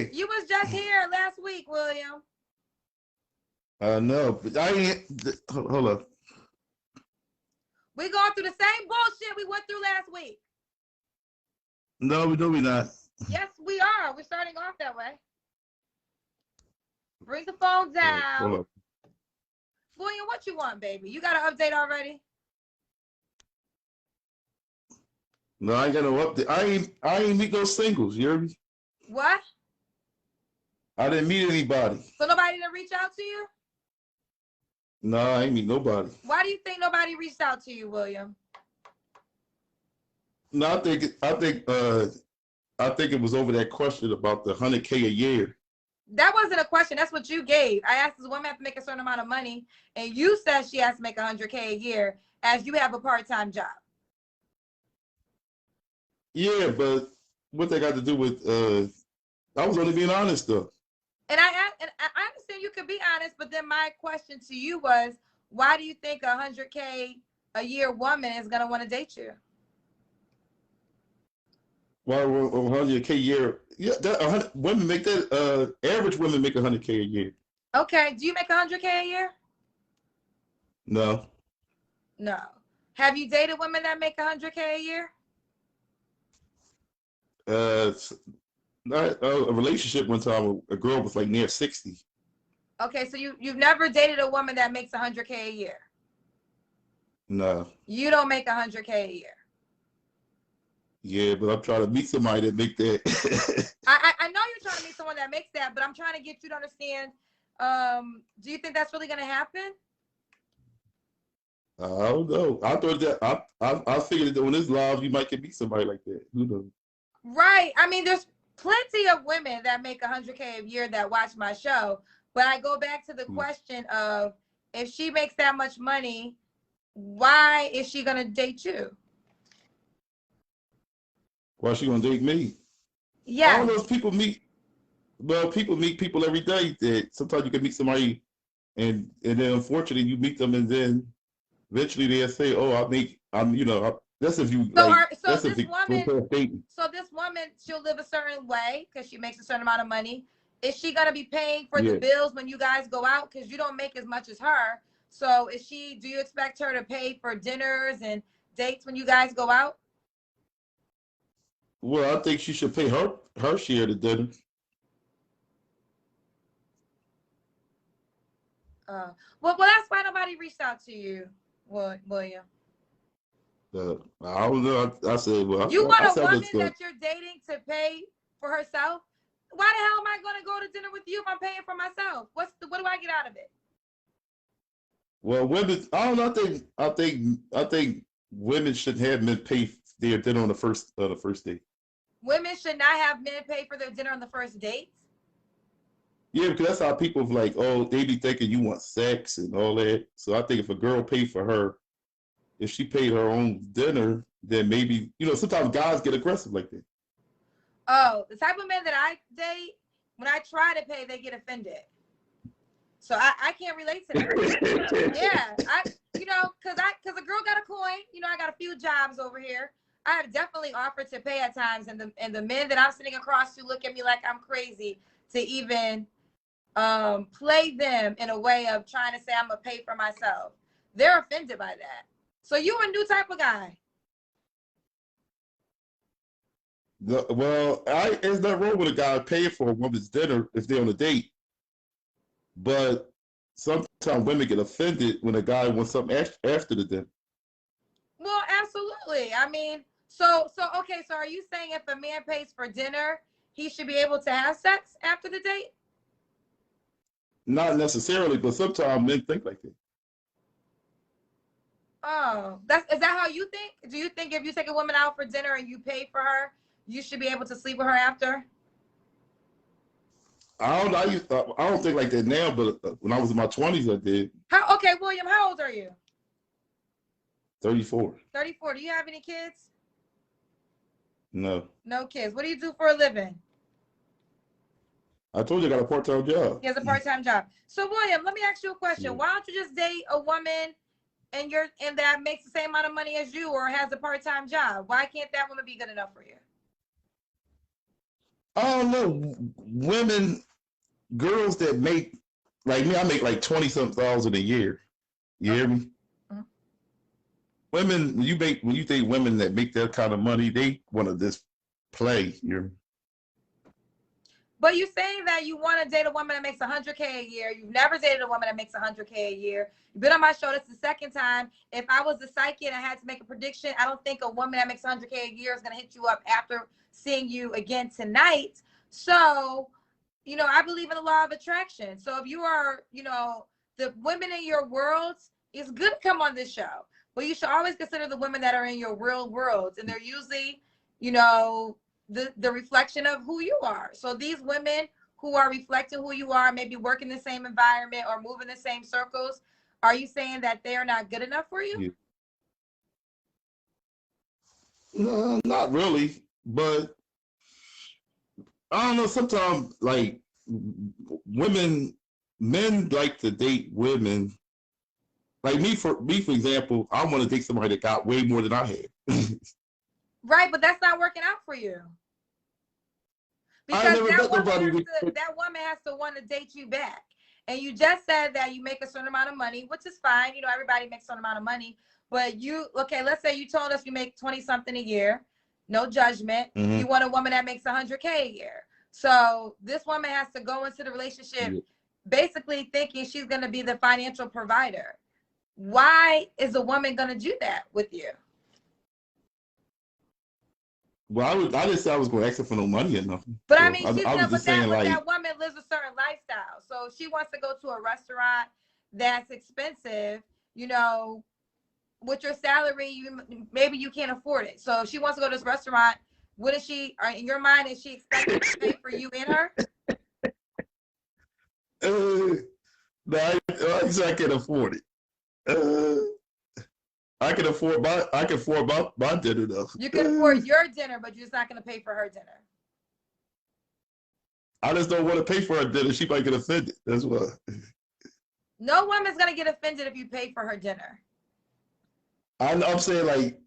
here? You was just here last week, William. I know, but I ain't. Hold up. We going through the same bullshit we went through last week. No, we not. Yes, we are. We're starting off that way. Bring the phone down. Hold up. William, what you want, baby? You got an update already? No, I ain't got no update. I ain't meet no singles. You hear me? What? I didn't meet anybody. So nobody didn't reach out to you? No, I ain't meet nobody. Why do you think nobody reached out to you, William? No, I think it was over that question about the 100K a year. That wasn't a question. That's what you gave. I asked this woman have to make a certain amount of money, and you said she has to make 100K a year as you have a part-time job. Yeah, but what they got to do with? I was only being honest though. And I understand you could be honest, but then my question to you was, why do you think 100K a year woman is gonna want to date you? Well, 100K a year. Yeah, women make that. Average women make 100K a year. Okay. Do you make 100K a year? No. No. Have you dated women that make 100K a year? Not a relationship one time. A girl was like near 60. Okay, so you've never dated a woman that makes 100K a year? No. You don't make 100K a year? Yeah, but I'm trying to meet somebody that make that. I know you're trying to meet someone that makes that, but I'm trying to get you to understand. Do you think that's really going to happen? I don't know. I thought that I figured that on this live you might get meet somebody like that. Who knows? Right. I mean, there's plenty of women that make 100K a year that watch my show, but I go back to the question of, if she makes that much money, why is she going to date you? Why she gonna date me? Yeah. I don't know if people meet. Well, people meet people every day. That sometimes you can meet somebody, and then unfortunately you meet them, and then eventually they'll say, "Oh, that's if you So this woman, she'll live a certain way because she makes a certain amount of money. Is she gonna be paying for the bills when you guys go out? Because you don't make as much as her. So do you expect her to pay for dinners and dates when you guys go out? Well, I think she should pay her share of the dinner. Well, that's why nobody reached out to you, William. I don't know. I said, well, you want a woman that you're dating to pay for herself? Why the hell am I going to go to dinner with you if I'm paying for myself? What do I get out of it? Well, women, I don't know. I think women should have men pay their dinner on the first date. Women should not have men pay for their dinner on the first date? Yeah, because that's how people like, oh, they be thinking you want sex and all that. So I think if a girl paid for her, if she paid her own dinner, then maybe, sometimes guys get aggressive like that. Oh, the type of men that I date, when I try to pay, they get offended. So I can't relate to that. Yeah, because a girl got a coin. I got a few jobs over here. I have definitely offered to pay at times, and the men that I'm sitting across to look at me like I'm crazy to even play them in a way of trying to say I'm gonna pay for myself. They're offended by that. So you a new type of guy. Well, there's nothing wrong with a guy paying for a woman's dinner if they're on a date. But sometimes women get offended when a guy wants something after the dinner. Well, absolutely. I mean, so are you saying if a man pays for dinner, he should be able to have sex after the date? Not necessarily, but sometimes men think like that. Oh, is that how you think? Do you think if you take a woman out for dinner and you pay for her, you should be able to sleep with her after? I don't think like that now, but when I was in my 20s, I did. Okay, William, how old are you? 34. 34. Do you have any kids? No. No kids. What do you do for a living? I told you I got a part-time job. He has a part-time job. So, William, let me ask you a question. Yeah. Why don't you just date a woman and that makes the same amount of money as you or has a part-time job? Why can't that woman be good enough for you? I don't know. Women, girls that make like me, I make like 20-something thousand a year. You hear Okay. me? Mhm. Women, when you think women that make that kind of money, they want to just play. You're But you're saying that you want to date a woman that makes 100K a year. You've never dated a woman that makes 100K a year. You've been on my show. That's the second time. If I was a psychic and I had to make a prediction, I don't think a woman that makes 100K a year is going to hit you up after seeing you again tonight. So, I believe in the law of attraction. So if you are, the women in your world, it's good to come on this show. But you should always consider the women that are in your real worlds. And they're usually, you know, the reflection of who you are. So these women who are reflecting who you are, maybe work in the same environment or move in the same circles, are you saying that they are not good enough for you? yeah. No, not really, but I don't know. Sometimes, like women, men like to date women. Like for example, I want to date somebody that got way more than I had. Right, but that's not working out for you. I Because never met nobody. that woman has to want to date you back. And you just said that you make a certain amount of money, which is fine. Everybody makes a certain amount of money. But let's say you told us you make 20 something a year, no judgment. Mm-hmm. You want a woman that makes 100K a year. So this woman has to go into the relationship basically thinking she's going to be the financial provider. Why is a woman going to do that with you? Well, I didn't say I was going to ask her for no money or nothing. But So I mean, I was just saying, like, that woman lives a certain lifestyle. So if she wants to go to a restaurant that's expensive, with your salary, maybe you can't afford it. So if she wants to go to this restaurant, what is she, or in your mind, is she expecting to pay for you and her? no, I can afford it. I can afford my dinner though. You can afford your dinner, but you're just not going to pay for her dinner. I just don't want to pay for her dinner. She might get offended. That's why. No woman's going to get offended if you pay for her dinner. I'm saying, like,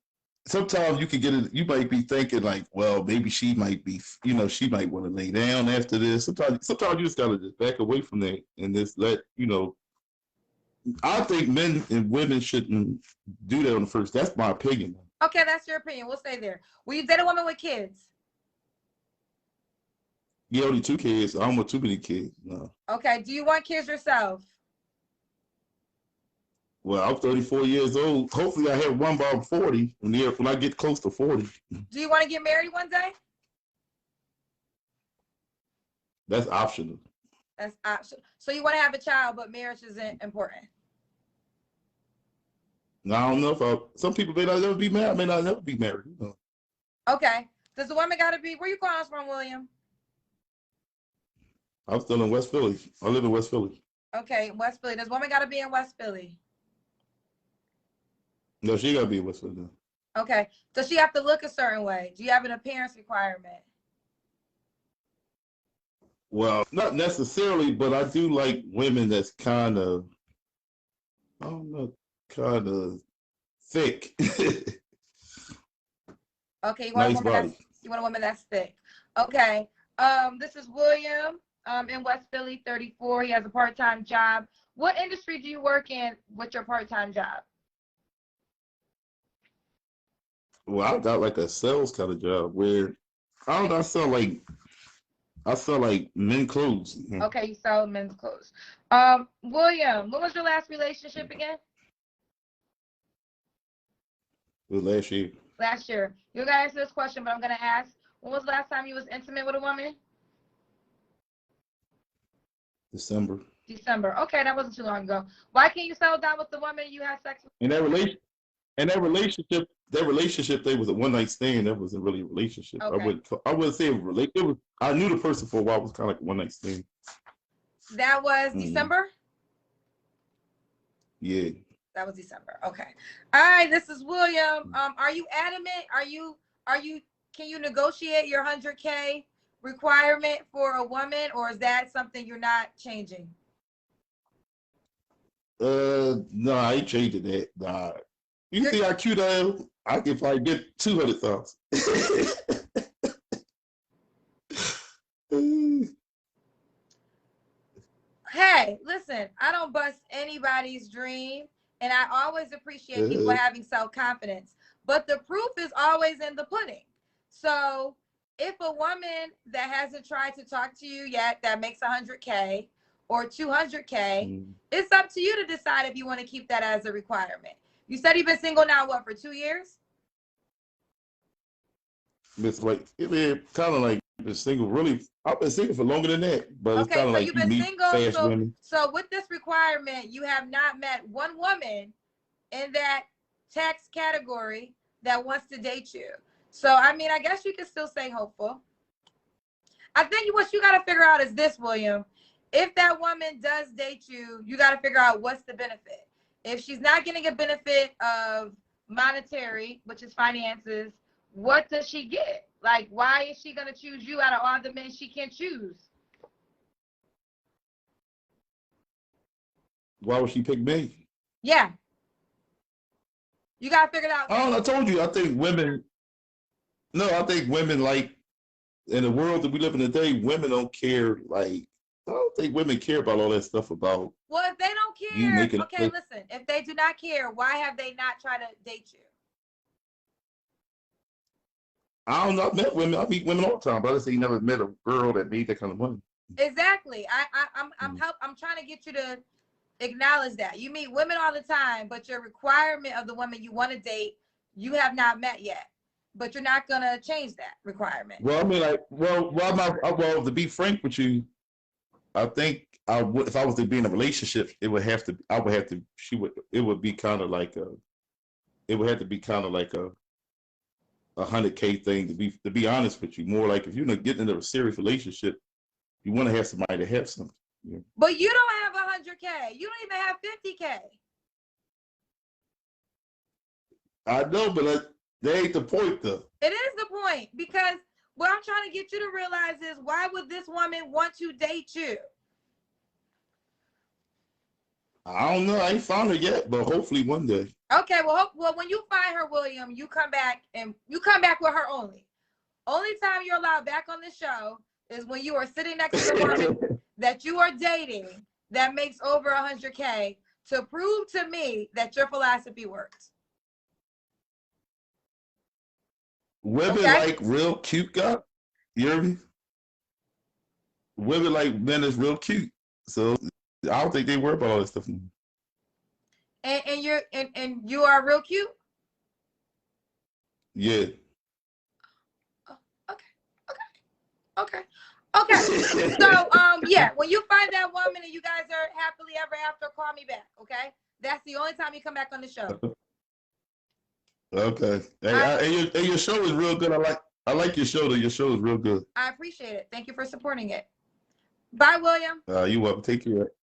sometimes you can get it. You might be thinking like, well, maybe she might be, she might want to lay down after this. Sometimes you just gotta just back away from that and just let. I think men and women shouldn't do that on the first. That's my opinion. Okay, that's your opinion. We'll stay there. Will you date a woman with kids? Yeah, only 2 kids. I don't want too many kids. No. Okay. Do you want kids yourself? Well, I'm 34 years old. Hopefully, I have one by 40 when I get close to 40. Do you want to get married one day? That's optional. That's optional. So you want to have a child, but marriage isn't important. Now, I don't know if some people may not never be married. May not never be married. Okay. Does the woman got to be? Where you calling us from, William? I'm still in West Philly. I live in West Philly. Okay, West Philly. Does woman got to be in West Philly? No, she gotta be in West Philly. Okay. Does she have to look a certain way? Do you have an appearance requirement? Well, not necessarily, but I do like women that's kind of, I don't know, kind of thick. Okay, Nice body. You want a woman that's thick. Okay. This is William. In West Philly, 34. He has a part-time job. What industry do you work in with your part-time job? Well, I got like a sales kind of job where I don't know, I sell like men clothes. Okay, you sell men's clothes. William, when was your last relationship again? It was last year. Last year. You're gonna answer this question, but I'm gonna ask, when was the last time you was intimate with a woman? December. December. Okay, that wasn't too long ago. Why can't you settle down with the woman you had sex with? And that relationship, they was a one night stand. That wasn't really a relationship. Okay. I wouldn't say it was it was. I knew the person for a while. It was kind of like a one night stand. That was December? Yeah. That was December. Okay. All right, this is William. Are you adamant? Can you negotiate your 100K requirement for a woman, or is that something you're not changing? No, I ain't changing that. Nah. You see how cute I am? I can probably get 200,000. Hey, listen, I don't bust anybody's dream, and I always appreciate people having self-confidence. But the proof is always in the pudding. So if a woman that hasn't tried to talk to you yet that makes 100K or 200K, it's up to you to decide if you want to keep that as a requirement. You said you've been single now, what, for 2 years? It's like kind of like been single. Really, I've been single for longer than that. But it's kind of so like you've you been meet single. fast women. So with this requirement, you have not met one woman in that tax category that wants to date you. So I mean, I guess you can still say hopeful. I think what you got to figure out is this, William. If that woman does date you, you got to figure out what's the benefit. If she's not getting a benefit of monetary, which is finances, what does she get? Like, why is she going to choose you out of all the men she can choose? Why would she pick me? Yeah. You got to figure it out. I told you, I think women like, in the world that we live in today, women don't care. Like, I don't think women care about all that stuff about. Well, if they don't care, you making okay, listen. If they do not care, why have they not tried to date you? I don't know. I meet women all the time, but I say you never met a girl that made that kind of money. Exactly. I'm trying to get you to acknowledge that. You meet women all the time, but your requirement of the woman you want to date, you have not met yet. But you're not gonna change that requirement. Well, I mean, like, well, to be frank with you, I think I would, if I was to be in a relationship, it would have to, it would be kind of like it would have to be kind of like a 100K thing, to be honest with you. More like if you're not getting into a serious relationship, you want to have somebody to have something. Yeah. But you don't have 100K. You don't even have 50K. I know, but that ain't the point, though. It is the point, because what I'm trying to get you to realize is, why would this woman want to date you? I don't know. I ain't found her yet, but hopefully one day. Okay, well, when you find her, William, you come back with her only. Only time you're allowed back on the show is when you are sitting next to the woman that you are dating that makes over 100K, to prove to me that your philosophy works. Women like real cute guys. You hear me? Women like men that's real cute. So I don't think they worry about all this stuff. And you are real cute? Yeah. Okay. So yeah, when you find that woman and you guys are happily ever after, call me back, okay? That's the only time you come back on the show. Okay. And your show is real good. I like your show though. Your show is real good. I appreciate it. Thank you for supporting it. Bye, William. You welcome. Take care.